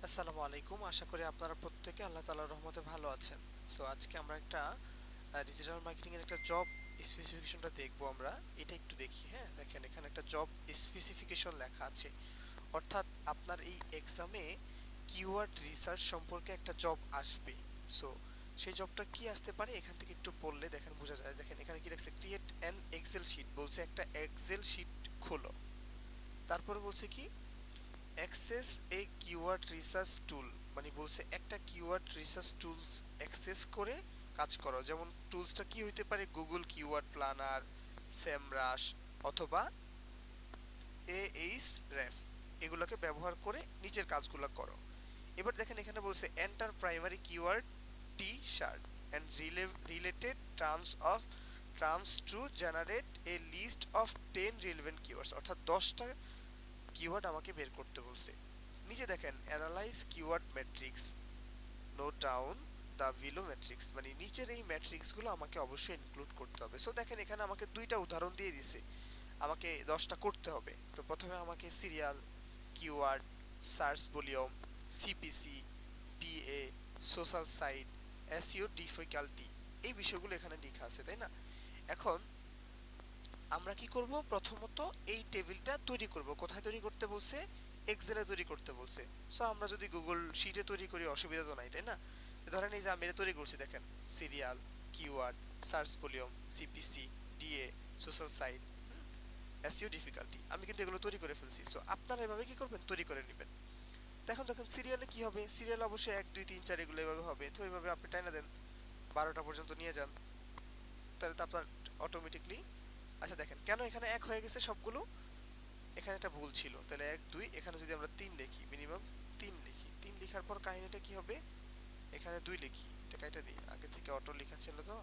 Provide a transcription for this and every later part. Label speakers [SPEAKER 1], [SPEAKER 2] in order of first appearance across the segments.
[SPEAKER 1] আসসালামু আলাইকুম। আশা করি আপনারা প্রত্যেকে আল্লাহ তাআলার রহমতে ভালো আছেন। সো আজকে আমরা একটা ডিজিটাল মার্কেটিং এর একটা জব স্পেসিফিকেশনটা দেখবো আমরা। এটা একটু দেখি, হ্যাঁ? দেখেন এখানে একটা জব স্পেসিফিকেশন লেখা আছে। অর্থাৎ আপনার এই এক্সামে কিওয়ার্ড রিসার্চ সম্পর্কে একটা জব আসবে। সো সেই জবটা কি আসতে পারে এখান থেকে একটু পড়লে দেখেন বোঝা যায়। দেখেন এখানে কি লেখছে, ক্রিয়েট অ্যান এক্সেল শিট, বলছে একটা এক্সেল শিট খোলো। তারপরে বলছে কি, অ্যাক্সেস এ কিওয়ার্ড রিসার্চ টুল, মানে বলছে একটা কিওয়ার্ড রিসার্চ টুলস অ্যাক্সেস করে কাজ করো। যেমন টুলসটা কি হইতে পারে, গুগল কিওয়ার্ড প্ল্যানার, সেমরাশ অথবা এইচ রেফ, এগুলোকে ব্যবহার করে নিচের কাজগুলো করো। এবার দেখেন এখানে বলছে enter primary keyword T shirt and related terms to generate a list of 10 relevant keywords, অর্থাৎ 10টা কিওয়ার্ড আমাকে বের করতে বলছে। নিচে দেখেন analyse keyword matrix, note down the below matrix, মানে নিচের এই ম্যাট্রিক্সগুলো আমাকে অবশ্যই ইনক্লুড করতে হবে। সো দেখেন এখানে আমাকে দুইটা উদাহরণ দিয়ে দিছে, আমাকে 10টা করতে হবে। তো প্রথমে আমাকে serial, keyword, search volume, CPC, DA, social site, SEO difficulty, এই বিষয়গুলো এখানে লেখা আছে, তাই না? এখন আমরা কি করব, প্রথমত এই টেবিলটা তৈরি করব। কোথায় তৈরি করতে বলছে? এক্সেলে তৈরি করতে বলছে। সো আমরা যদি গুগল শিটে তৈরি করি অসুবিধা তো নাই, তাই না? ধরেন এই যে আমি এটা তৈরি করছি, দেখেন serial, keyword, search volume, CPC, DA, social site, SEO difficulty, আমি কিন্তু এগুলো তৈরি করে ফেলছি। সো আপনারা এভাবে কি করবেন, তৈরি করে নেবেন। এখন দেখেন সিরিয়ালে কি হবে, সিরিয়াল অবশ্যই 1 2 3 4 এগুলো এভাবে হবে। তো এইভাবে আপনি টাইনা দেন, 12টা পর্যন্ত নিয়ে যান, তাহলে তো আপনার অটোমেটিকলি। আচ্ছা দেখেন কেন এখানে 1 হয়ে গেছে সবগুলো, এখানে একটা ভুল ছিল। তাহলে 1 2, এখানে যদি আমরা 3 লিখি, মিনিমাম 3 লিখি, 3 লেখার পর কাহিনীটা কি হবে, এখানে 2 লিখি, এটা কাইটা দিই, আগে থেকে অটো লেখা ছিল তো।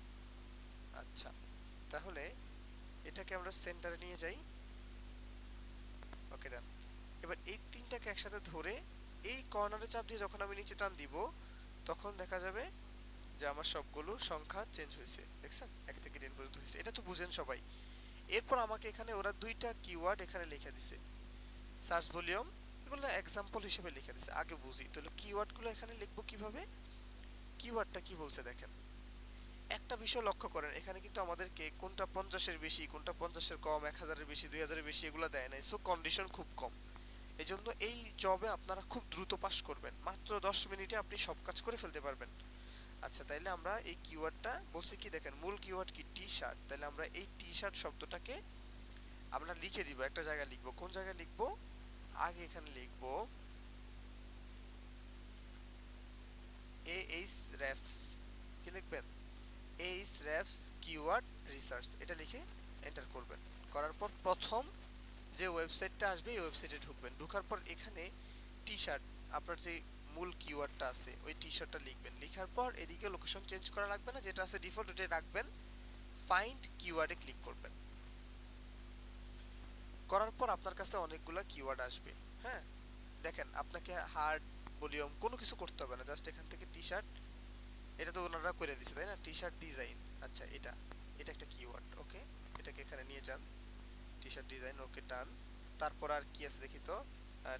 [SPEAKER 1] আচ্ছা, তাহলে এটাকে আমরা সেন্টারে নিয়ে যাই। ওকে ডান। এবার এই তিনটাকে একসাথে ধরে এই কর্নারে চাপ দিয়ে যখন আমি নিচে টান দিব, তখন দেখা যাবে যে আমার সবগুলো সংখ্যা চেঞ্জ হয়েছে। দেখছেন 1 থেকে 10 পর্যন্ত হয়েছে, এটা তো বুঝেন সবাই। এরপর আমাকে এখানে ওরা দুইটা কিওয়ার্ড এখানে লিখে দিছে, সার্চ ভলিউম, এগুলো এক্সাম্পল হিসেবে লিখে দিছে, আগে বুঝি। তাহলে কিওয়ার্ডগুলো এখানে লিখবো কিভাবে, কিওয়ার্ডটা কি বলছে দেখেন। একটা বিষয় লক্ষ্য করেন, এখানে কিন্তু আমাদেরকে কোনটা 50-এর বেশি, কোনটা 50-এর কম, 1000-এর বেশি, 2000-এর বেশি, এগুলো দেয় নাই। সো কন্ডিশন খুব কম। এজন্য এই জবে আপনারা খুব দ্রুত পাস করবেন, মাত্র 10 মিনিটে আপনি সব কাজ করে ফেলতে পারবেন। আচ্ছা, তাইলে আমরা এই কিওয়ার্ডটা বলছি কি, দেখেন মূল কিওয়ার্ড কি, টি শার্ট। তাহলে আমরা এই টি শার্ট শব্দটাকে আমরা লিখে দিব, একটা জায়গায় লিখবো। কোন জায়গায় লিখবো, আগে এখানে লিখবো এইচ রেফস, কি লিখবেন, এইচ রেফস কিওয়ার্ড রিসার্চ, এটা লিখে এন্টার করবেন। করার পর প্রথম যে ওয়েবসাইটটা আসবে এই ওয়েবসাইটে ঢুকবেন। ঢোকার পর এখানে টি শার্ট, আপনার যে মূল কিওয়ার্ডটা আছে ওই টি শার্টটা লিখবেন। লেখার পর এদিকে লোকেশন চেঞ্জ করা লাগবে না, যেটা আছে ডিফল্ট ওটাই রাখবেন। ফাইন্ড কিওয়ার্ডে ক্লিক করবেন। করার পর আপনার কাছে অনেকগুলা কিওয়ার্ড আসবে। হ্যাঁ, দেখেন আপনাকে হার্ড ভলিউম কোনো কিছু করতে হবে না, জাস্ট এখান থেকে টি শার্ট, এটা তো ওনারা করে দিছে তাই না, টি শার্ট ডিজাইন। আচ্ছা, এটা এটা একটা কিওয়ার্ড, ওকে, এটাকে এখানে নিয়ে যান, টি শার্ট ডিজাইন, ওকে ডান। তারপর আর কি আছে দেখি তো,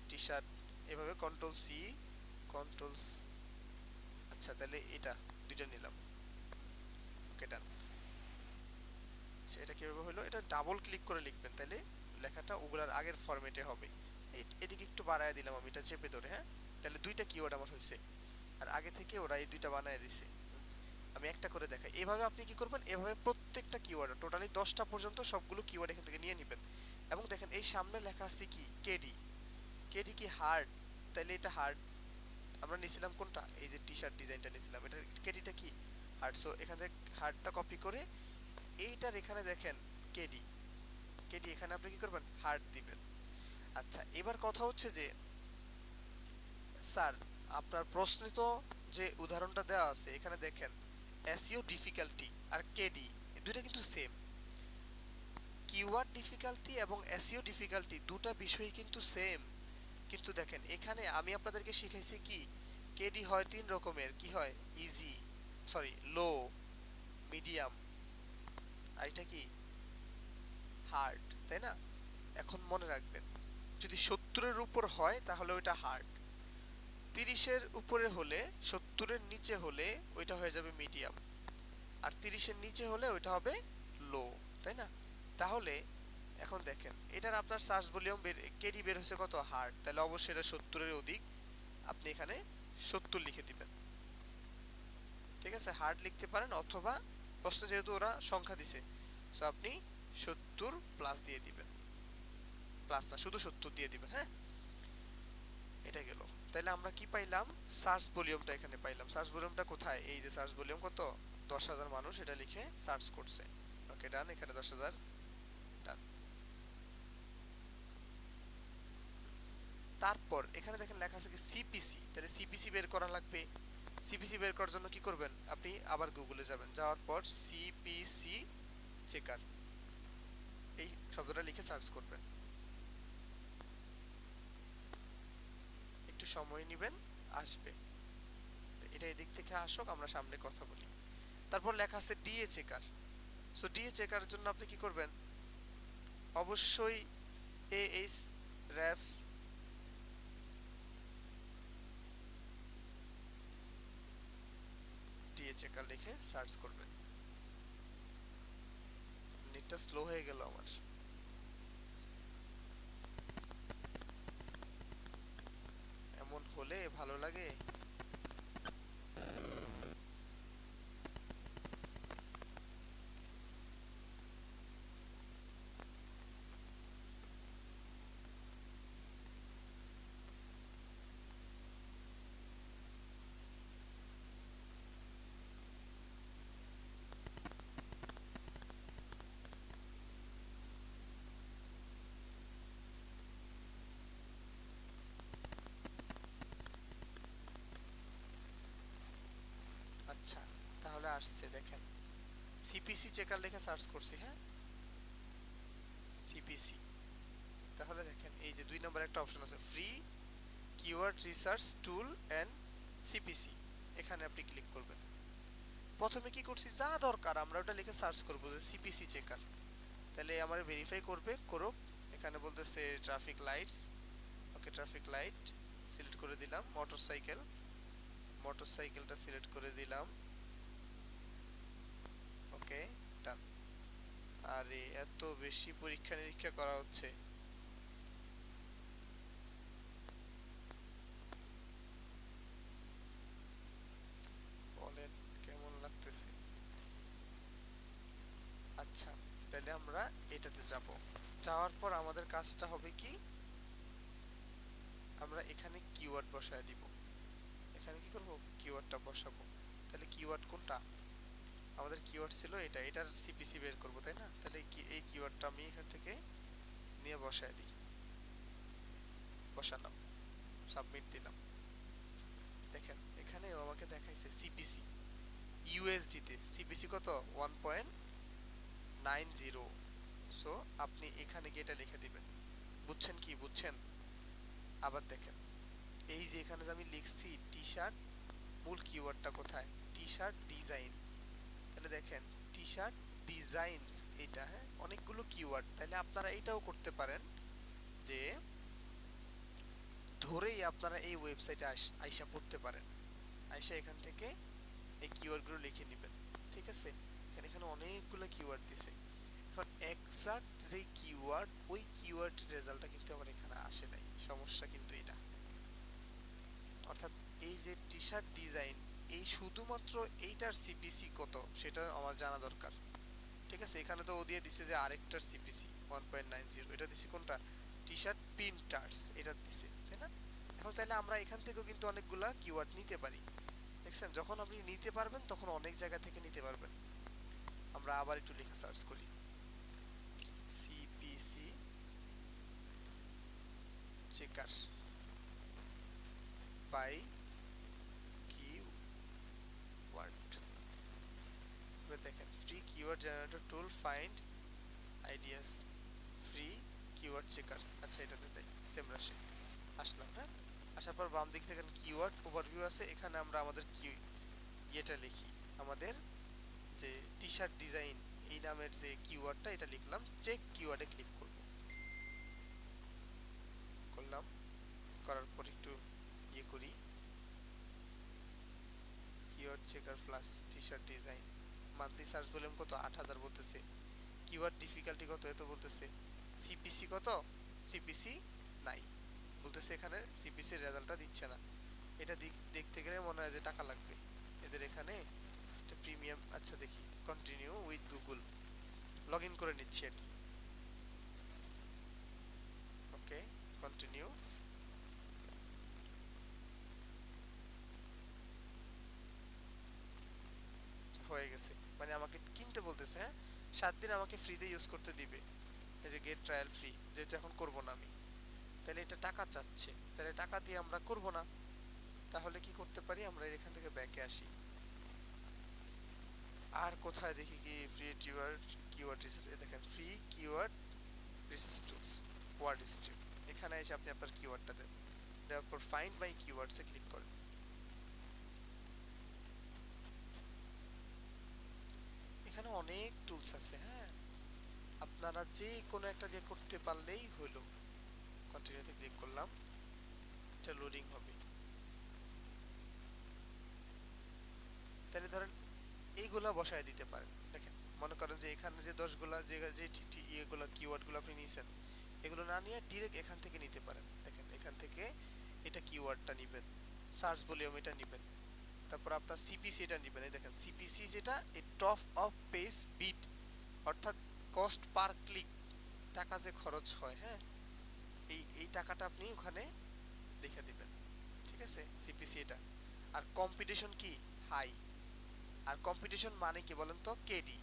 [SPEAKER 1] টি শার্ট, এভাবে কন্ট্রোল সি, কন্ট্রোল, আচ্ছা তাহলে এটা দুইটা নিলাম, ওকে ডান। আচ্ছা, এটা কিভাবে হলো, এটা ডাবল ক্লিক করে লিখবেন, তাহলে লেখাটা ওগুলার আগের ফরম্যাটে হবে। এদিকে একটু বাড়ায় দিলাম আমি, এটা চেপে ধরে, হ্যাঁ। তাহলে দুইটা কিওয়ার্ড আমার হয়েছে, আর আগে থেকে ওরা এই দুইটা বানায় দিছে। আমি একটা করে দেখাই, এভাবে আপনি কি করবেন, এভাবে প্রত্যেকটা কিওয়ার্ড টোটালি 10টা পর্যন্ত সবগুলো কিওয়ার্ড এখান থেকে নিয়ে নেবেন। এবং দেখেন এই সামনে লেখা আছে কি, কেডি, কেডি কি হার্ড, তাহলে এটা হার্ড। আমরা নিছিলাম কোনটা, এই যে টি শার্ট ডিজাইনটা নিছিলাম, এটা কেডিটা কি হার্ড। সো এখান থেকে হার্ডটা কপি করে এইটার এখানে দেখেন কেডি, কেডি এখানে আপনি কি করবেন, হার্ড দিবেন। আচ্ছা, এবার কথা হচ্ছে যে স্যার আপনার প্রশ্নিত যে উদাহরণটা দেওয়া আছে এখানে দেখেন এসইও ডিফিকাল্টি আর কেডি, দুইটা কিন্তু সেম। কিওয়ার্ড ডিফিকাল্টি এবং এসইও ডিফিকাল্টি দুটা বিষয়ই কিন্তু সেম। কিন্তু দেখেন এখানে আমি আপনাদেরকে শিখাইছি কি, কেডি হয় 3 রকমের, কি হয়, ইজি, সরি লো, মিডিয়াম, আর এটা কি হার্ড, তাই না? এখন মনে রাখবেন, যদি 70-এর উপর হয় তাহলে ওইটা হার্ড, 30-এর উপরে হলে, 70-এর নিচে হলে ওইটা হয়ে যাবে মিডিয়াম, আর 30-এর নিচে হলে ওইটা হবে লো, তাই না? তাহলে এখন দেখেন এটার আপনার সার্চ ভলিউম কেডি বের হচ্ছে কত, হার্ড, তাহলে অবশ্যই এটা 70-এর অধিক, আপনি এখানে 70 লিখে দিবেন। ঠিক আছে, হার্ড লিখতে পারেন, অথবা প্রশ্ন যেহেতু ওরা সংখ্যা দিছে, সো আপনি 70 প্লাস দিয়ে দিবেন, প্লাস না শুধু 70 দিয়ে দিবেন। হ্যাঁ, এটা গেল। তাহলে আমরা কি পাইলাম, সার্চ ভলিউমটা এখানে পাইলাম। সার্চ ভলিউমটা কোথায়, এই যে সার্চ ভলিউম কত, 10,000 মানুষ এটা লিখে সার্চ করছে। ওকে ডান, এখানে 10,000 ডান। তারপর এখানে দেখেন লেখা আছে কি সিপিসি, তাহলে সিপিসি বের করা লাগবে। সিপিসি বের করার জন্য কি করবেন, আপনি আবার গুগলে যাবেন, যাওয়ার পর সিপিসি চেকার এই শব্দটা লিখে সার্চ করবেন। একটু সময় নেবেন, আসবে। এটা এদিক থেকে আসুক, আমরা সামনে কথা বলি। তারপর লেখা আছে DA checker. So DA checker জন্য আপনি কি করবেন, অবশ্যই এএইচ রেফস ডিএ চেকার লিখে সার্চ করবেন। নেটটা স্লো হয়ে গেল আমার। এমন হলে ভালো লাগে। আচ্ছা, তাহলে আসছে দেখেন, সিপিসি চেকার লিখে সার্চ করছি। হ্যাঁ, সিপিসি। তাহলে দেখেন এই যে 2 নম্বরে একটা অপশন আছে, free keyword research tool and CPC, এখানে আপনি ক্লিক করবেন। প্রথমে কি করছি, যা দরকার আমরা ওটা লিখে সার্চ করব, যে সিপিসি চেকার। তাহলে আমার ভেরিফাই করুক। এখানে বলতেছে ট্রাফিক লাইটস। ওকে, ট্রাফিক লাইট সিলেক্ট করে দিলাম। মোটরসাইকেলটা সিলেক্ট করে দিলাম। ওকে ডান। আরে এত বেশি পরীক্ষা নিরীক্ষা করা হচ্ছে। বলেন কেমন লাগতেছে। আচ্ছা, তাহলে আমরা এটাতে যাব। যাওয়ার পর আমাদের কাজটা হবে কি, আমরা এখানে কিওয়ার্ড বসায় দিব। এখানে কি করব, কিওয়ার্ডটা বসাবো। তাহলে কিওয়ার্ড কোনটা, আমাদের কিওয়ার্ড ছিল এটা, এটার সিপিসি বের করব, তাই না? তাহলে এই কিওয়ার্ডটা আমি এখান থেকে নিয়ে বসায় দিই। বসালাম, সাবমিট দিলাম। দেখেন এখানে আমাকে দেখাইছে সিপিসি ইউএসডি তে, সিপিসি কত 1.90। সো আপনি এখানে গিয়ে এটা লিখে দিবেন। বুঝছেন কি, বুঝছেন? আবার দেখেন এই যে এখানে আমি লিখছি টি শার্ট, মূল কিওয়ার্ডটা কোথায়, টি শার্ট ডিজাইন। তাহলে দেখেন টি শার্ট ডিজাইনস, এটা হ্যাঁ অনেকগুলো কিওয়ার্ড। তাহলে আপনারা এটাও করতে পারেন যে ধরেই আপনারা এই ওয়েবসাইটে আইসা পড়তে পারেন, আইসা এখান থেকে এই কিওয়ার্ডগুলো লিখে নেবেন। ঠিক আছে, এখানে অনেকগুলো কিওয়ার্ড দিছে। এখন এক্সাক্ট যেই কিওয়ার্ড, ওই কিওয়ার্ডের রেজাল্টটা কিন্তু আমার এখানে আসে নাই, সমস্যা কিন্তু এটা। অর্থাৎ এই যে টি শার্ট ডিজাইন, এই শুধুমাত্র এইটার সিপিসি কত সেটা আমার জানা দরকার। ঠিক আছে, এখানে তো ও দিয়ে দিছে যে আরেকটার সিপিসি 1.90, এটা দিছে কোনটা, টি শার্ট প্রিন্টার্স, এটা দিছে, তাই না? এখন চাইলে আমরা এখান থেকেও কিন্তু অনেকগুলা কিওয়ার্ড নিতে পারি। দেখছেন, যখন আপনি নিতে পারবেন তখন অনেক জায়গা থেকে নিতে পারবেন। আমরা আবার একটু লিখে সার্চ করি, সিপিসি চেকার বাই কিওয়ার্ড। দেখেন free keyword generator tool, find ideas, free keyword checker. আচ্ছা, এটাতে যাই, সেম রাশি আসলাম। হ্যাঁ, আসার পর বাম দিক থেকে কিওয়ার্ড ওভারভিউ আছে, এখানে আমরা আমাদের ইয়েটা লিখি, আমাদের যে টি শার্ট ডিজাইন এই নামের যে কিওয়ার্ডটা, এটা লিখলাম। চেক কিওয়ার্ডে ক্লিক করলাম। করার পর একটু ইয়ে করি, keyword checker plus T shirt design, monthly search volume কত 8000 বলতেছে, কিওয়ার্ড ডিফিকাল্টি কত এত বলতেছে, সিপিসি কত, সিপিসি নাই বলতেছে, এখানে সিপিসি রেজাল্টটা দিচ্ছে না। এটা দেখতে গেলে মনে হয় যে টাকা লাগবে এদের এখানে, এটা প্রিমিয়াম। আচ্ছা দেখি, continue with Google, log in করে নিচ্ছি আর কি। ওকে, কন্টিনিউ। হয়ে গেছে, মানে আমাকে কিনতে বলতেছে, হ্যাঁ 7 দিন আমাকে ফ্রিতে ইউজ করতে দিবে, এই যে গেট ট্রায়াল ফ্রি, যেহেতু এখন করব না আমি, তাহলে এটা টাকা চাচ্ছে, তাহলে টাকা দিয়ে আমরা করব না। তাহলে কি করতে পারি, আমরা এখান থেকে ব্যাকে আসি। আর কোথায় দেখি কি ফ্রি কিওয়ার্ড, কিওয়ার্ড রিসার্চ, এই দেখেন free keyword research tools, WordStream. এখানে এসে আপনি আপনার কিওয়ার্ডটা দেন, দেওয়ার পর ফাইন্ড মাই কিওয়ার্ডসে ক্লিক করেন। এখানে অনেক টুলস আছে, হ্যাঁ আপনারা যে কোনো একটা দিয়ে করতে পারলেই হলো। কন্টিনিউতে ক্লিক করলাম, এটা লোডিং হবে। তাহলে ধরেন এইগুলা বসায় দিতে পারেন। দেখেন মনে করেন যে এখানে যে 10গুলা যে ইয়েগুলা কিওয়ার্ডগুলো আপনি নিয়েছেন, এগুলো না নিয়ে ডিরেক্ট এখান থেকে নিতে পারেন। দেখেন এখান থেকে এটা কিওয়ার্ডটা নেবেন, সার্চ ভলিউম এটা নেবেন, তারপর আপনার সিপিসি এটা নেবেন। এই দেখেন সিপিসি যেটা, এই টপ অফ পেজ বিট, অর্থাৎ কস্ট পার ক্লিক, টাকা যে খরচ হয়, হ্যাঁ এই টাকাটা আপনি ওখানে লিখে দিবেন, ঠিক আছে, সিপিসি এটা। আর কম্পিটিশন কি, হাই। আর কম্পিটিশন মানে কি বলেন তো, KD,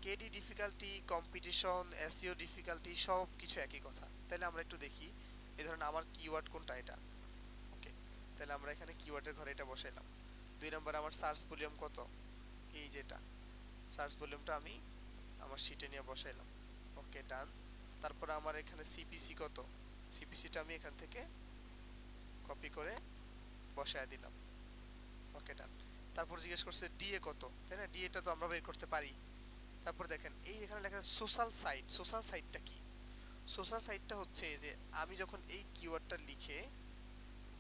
[SPEAKER 1] KD difficulty, competition, SEO difficulty, সব কিছু একই কথা। তাহলে আমরা একটু দেখি, এই ধরেন আমার কিওয়ার্ড কোনটা, এটা, ওকে, তাহলে আমরা এখানে কিওয়ার্ডের ঘরে এটা বসাইলাম। 2 নম্বর আমার সার্চ ভলিউম কত, এই যেটা সার্চ ভলিউমটা আমি আমার শিটে নিয়ে বসাইলাম, ওকে ডান। তারপরে আমার এখানে সিপিসি কত, সিপিসিটা আমি এখান থেকে কপি করে বসায় দিলাম, ওকে ডান। তারপর জিজ্ঞেস করছে ডিএ কত, তাই না, ডিএটা তো আমরা বের করতে পারি। তারপর দেখেন এই এখানে লেখা আছে সোশ্যাল সাইট, সোশ্যাল সাইটটা কি, সোশ্যাল সাইটটা হচ্ছে যে আমি যখন এই কিওয়ার্ডটা লিখে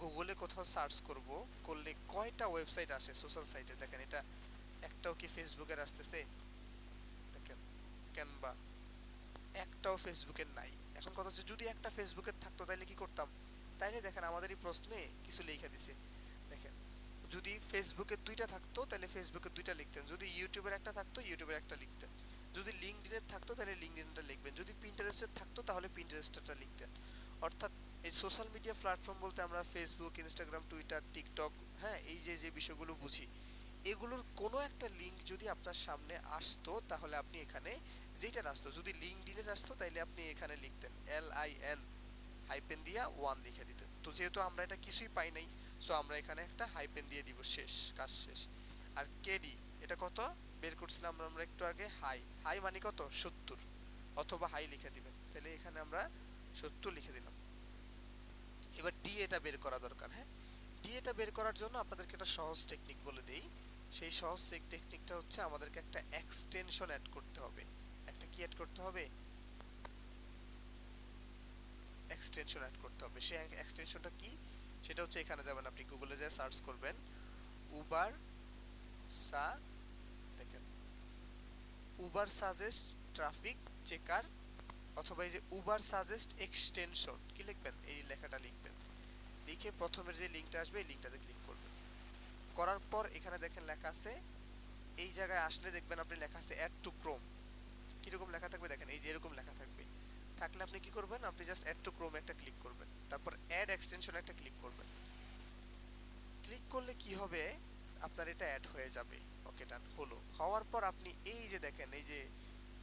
[SPEAKER 1] গুগলে কোথাও সার্চ করব, করলে কয়টা ওয়েবসাইট আসে সোশ্যাল সাইটে। দেখেন এটা একটাও কি ফেসবুকের আসতেছে, দেখেন ক্যানভা, একটাও ফেসবুকের নাই। এখন কথা হচ্ছে যদি একটা ফেসবুকের থাকতো তাহলে কি করতাম, তাইলে দেখেন আমাদের এই প্রশ্নে কিছু লেখা দিছে। দেখেন যদি ফেসবুকের 2টা থাকতো তাহলে ফেসবুকের 2টা লিখতেন, যদি ইউটিউবের একটা থাকতো ইউটিউবের একটা লিখতেন, যদি লিঙ্কডইনের থাকতো তাহলে লিঙ্কডইনটা লিখবেন, যদি পিন্টারেস্টের থাকতো তাহলে পিন্টারেস্টটা লিখতেন। অর্থাৎ এই সোশ্যাল মিডিয়া প্ল্যাটফর্ম বলতে আমরা ফেসবুক, ইনস্টাগ্রাম, টুইটার, টিকটক, হ্যাঁ এই যে যে বিষয়গুলো বুঝি, এগুলোর কোনো একটা লিঙ্ক যদি আপনার সামনে আসতো তাহলে আপনি এখানে, যেটার আসতো, যদি লিঙ্কডইনের আসতো তাহলে আপনি এখানে লিখতেন LIN হাইপেন দিয়া 1 লিখে দিতেন। তো যেহেতু আমরা এটা কিছুই পাই নাই, সো আমরা এখানে একটা হাইপেন দিয়ে দিব, শেষ, কাজ শেষ। আর কেডি এটা কত বের করছিলাম আমরা একটু আগে, হাই, হাই মানে কত 70, অথবা হাই লিখে দিবেন, তাহলে এখানে আমরা 70 লিখে দিলাম। এবার ডি এটা বের করা দরকার, হ্যাঁ ডি এটা বের করার জন্য আপনাদেরকে একটা সহজ টেকনিক বলে দেই। সেই সহজ টেকনিকটা হচ্ছে আমাদেরকে একটা এক্সটেনশন অ্যাড করতে হবে। একটা কি অ্যাড করতে হবে, এক্সটেনশন অ্যাড করতে হবে। সেই এক্সটেনশনটা কি, সেটা হচ্ছে এখানে যাবেন আপনি গুগলে যা সার্চ করবেন উবার সা, দেখেন উবার সাজেস্ট ট্রাফিক চেকার, অথবা এই যে উবার সাজেস্ট এক্সটেনশন, কি লিখবেন, এই লেখাটা লিখবেন, লিখে প্রথমের যে লিঙ্কটা আসবে এই লিঙ্কটাতে ক্লিক করবেন। করার পর এখানে দেখেন লেখা আছে, এই জায়গায় আসলে দেখবেন আপনি লেখা আছে অ্যাড টু ক্রোম, কিরকম লেখা থাকবে দেখেন, এই যে এরকম লেখা থাকবে, থাকলে আপনি কি করবেন, আপনি জাস্ট অ্যাড টু ক্রোম একটা ক্লিক করবেন, তারপর অ্যাড এক্সটেনশন একটা ক্লিক করবেন। ক্লিক করলে কি হবে, আপনার এটা অ্যাড হয়ে যাবে, ওকে ডান হলো। হওয়ার পর আপনি এই যে দেখেন, এই যে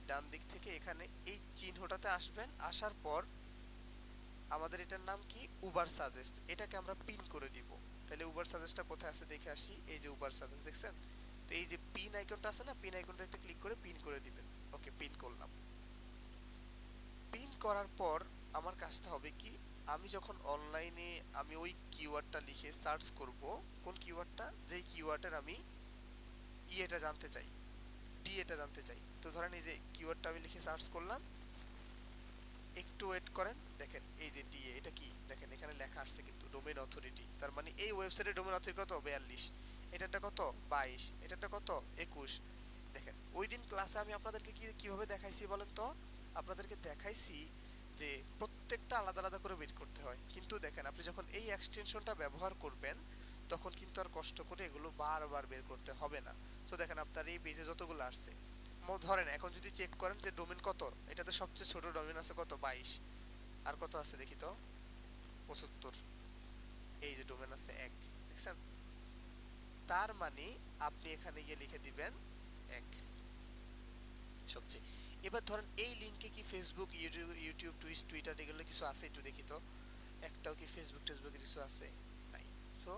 [SPEAKER 1] ডান দিক থেকে এখানে এই চিহ্নটাতে আসবেন, আসার পর আমাদের এটার নাম কি, উবার সাজেস্ট, এটাকে আমরা পিন করে দিব। তাহলে উবার সাজেস্টটা কোথায় আছে দেখে আসি, এই যে উবার সাজেস্ট দেখছেন, তো এই যে পিন আইকনটা আছে না, পিন আইকনটা একটা ক্লিক করে পিন করে দিবেন, ওকে পিন করলাম। পিন করার পর আমার কাজটা হবে কি, আমি যখন অনলাইনে আমি ওই কিওয়ার্ডটা লিখে সার্চ করব, কোন কিওয়ার্ডটা, যেই কিওয়ার্ডের আমি এটা জানতে চাই, ডি এটা জানতে চাই, তো ধরেন এই যে কিওয়ার্ডটা আমি লিখে সার্চ করলাম, একটু ওয়েট করেন, দেখেন এই যে ডিএ এটা কি, দেখেন এখানে লেখা আসছে কিন্তু ডোমেইন অথরিটি, তার মানে এই ওয়েবসাইটের ডোমেইন অথরিটি কত 42, এটাটা কত 22, এটাটা কত 21। দেখেন ওই দিন ক্লাসে আমি আপনাদেরকে কিভাবে দেখাইছি বলেন তো, আপনাদেরকে দেখাইছি যে প্রত্যেকটা আলাদা আলাদা করে বের করতে হয়, কিন্তু দেখেন আপনি যখন এই এক্সটেনশনটা ব্যবহার করবেন তখন কিন্তু আর কষ্ট করে এগুলো বারবার বের করতে হবে না। সো দেখেন আপনার এই পেজে যতগুলো আসছে, ধরেন এখন যদি চেক করেন যে ডোমেন কত, এটাতে সবচেয়ে ছোট ডোমেন আছে কত 22, আর কত আছে দেখি তো 75, এই যে ডোমেন আছে 1, দেখছেন? তার মানে আপনি এখানে গিয়ে লিখে দিবেন 1 সবচেয়ে। এবার ধরেন এই লিংকে কি ফেসবুক, ইউটিউব, টুইটার এগুলো কিছু আছে একটু দেখি তো, একটাও কি ফেসবুক টেসবুকের কিছু আছে? নাই। সো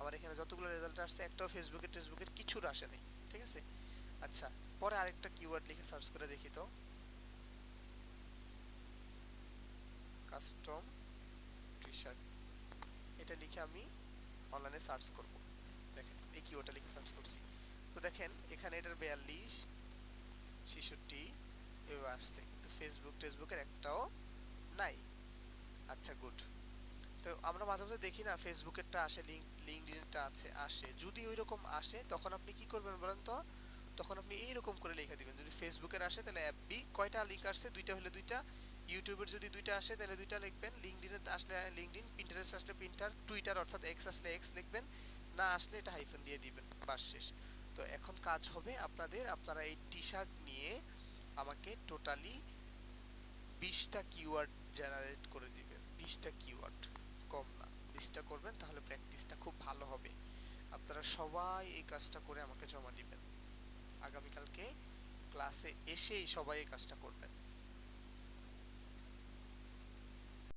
[SPEAKER 1] আমার এখানে যতগুলো রেজাল্ট আসছে একটাও টেসবুকের কিছুর আসে নাই, ঠিক আছে? আচ্ছা, পরে আরেকটা কিওয়ার্ড লিখে সার্চ করে দেখি তো, কাস্টম টি শার্ট, এটা লিখে আমি অনলাইনে সার্চ করব। দেখেন এই কিওয়ার্ডটা লিখে সার্চ করছি, তো দেখেন এখানে এটার 42, 66 এভাবে আসছে, কিন্তু টেসবুকের একটাও নাই। আচ্ছা গুড। তো আমরা মাঝে মাঝে দেখি না ফেসবুকেরটা আসে, লিঙ্কডইনেরটা আসে, যদি ওই রকম আসে তখন আপনি কি করবেন বলেন তো, তখন আপনি এইরকম করে লিখে দিবেন, যদি ফেসবুকের আসে তাহলে এফবি কয়টা লিংক আসছে, দুইটা হলে দুইটা, ইউটিউবের যদি দুইটা আসে তাহলে দুইটা লিখবেন, লিঙ্কডইনে আসলে লিঙ্কডইন, পিন্টারেস্ট আসলে পিন্টার, টুইটার অর্থাৎ এক্স আসলে এক্স লিখবেন, না আসলে এটা হাইফেন দিয়ে দিবেন, বাস শেষ। তো এখন কাজ হবে আপনাদের, আপনারা এই টি শার্ট নিয়ে আমাকে টোটালি 20টা কিওয়ার্ড জেনারেট করে দিবেন, 20টা কিওয়ার্ড, কম না, 20টা করবেন, তাহলে প্র্যাকটিসটা খুব ভালো হবে। আপনারা সবাই এই কাজটা করে আমাকে জমা দিবেন, আগামীকালকে ক্লাসে এসেই সবাই এই কাজটা করবেন।